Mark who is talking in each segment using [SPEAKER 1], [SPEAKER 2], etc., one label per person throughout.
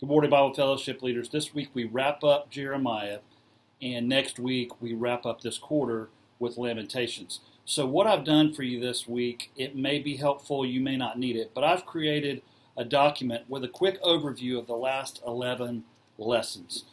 [SPEAKER 1] Good morning, Bible Fellowship leaders. This week we wrap up Jeremiah, and next week we wrap up this quarter with Lamentations. So what I've done for you this week, it may be helpful, you may not need it, but I've created a document with a quick overview of the last 11 lessons.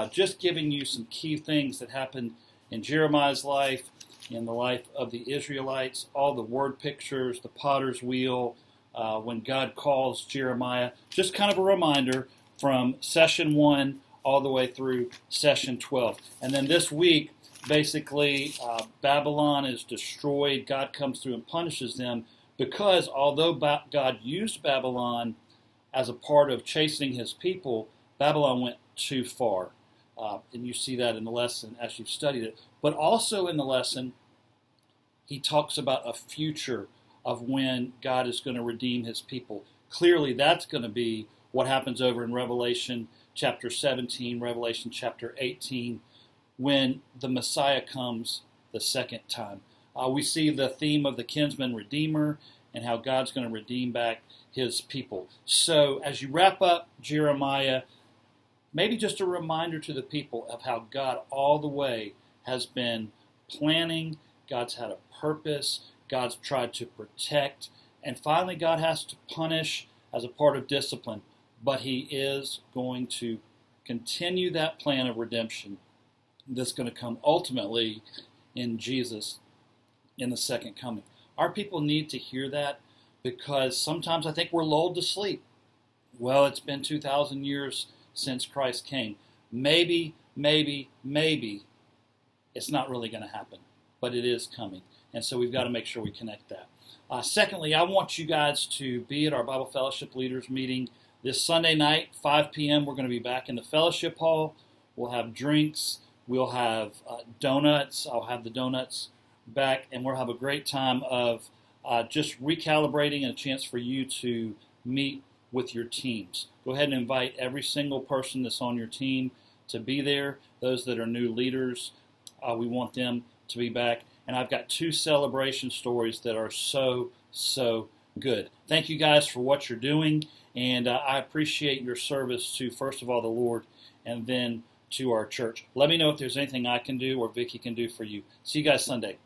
[SPEAKER 1] Just giving you some key things that happened in Jeremiah's life, in the life of the Israelites, all the word pictures, the potter's wheel, when God calls Jeremiah. Just kind of a reminder from session 1 all the way through session 12. And then this week, basically, Babylon is destroyed. God comes through and punishes them because although God used Babylon as a part of chastening his people, Babylon went too far. And you see that in the lesson as you've studied it. But also in the lesson, he talks about a future of when God is going to redeem his people. Clearly, that's going to be what happens over in Revelation chapter 17, Revelation chapter 18, when the Messiah comes the second time. We see the theme of the kinsman redeemer and how God's going to redeem back his people. So as you wrap up Jeremiah, maybe just a reminder to the people of how God all the way has been planning. God's had a purpose. God's tried to protect. And finally, God has to punish as a part of discipline. But he is going to continue that plan of redemption that's going to come ultimately in Jesus in the second coming. Our people need to hear that because sometimes I think we're lulled to sleep. Well, it's been 2,000 years since Christ came. Maybe it's not really going to happen, but it is coming. And so we've got to make sure we connect that. Secondly, I want you guys to be at our Bible Fellowship Leaders meeting this Sunday night, 5 p.m. We're going to be back in the fellowship hall. We'll have drinks. We'll have donuts. I'll have the donuts back, and we'll have a great time of just recalibrating and a chance for you to meet with your teams. Go ahead and invite every single person that's on your team to be there. Those that are new leaders, we want them to be back. And I've got 2 celebration stories that are so good. Thank you guys for what you're doing. And I appreciate your service to, first of all, the Lord, and then to our church. Let me know if there's anything I can do or Vicki can do for you. See you guys Sunday.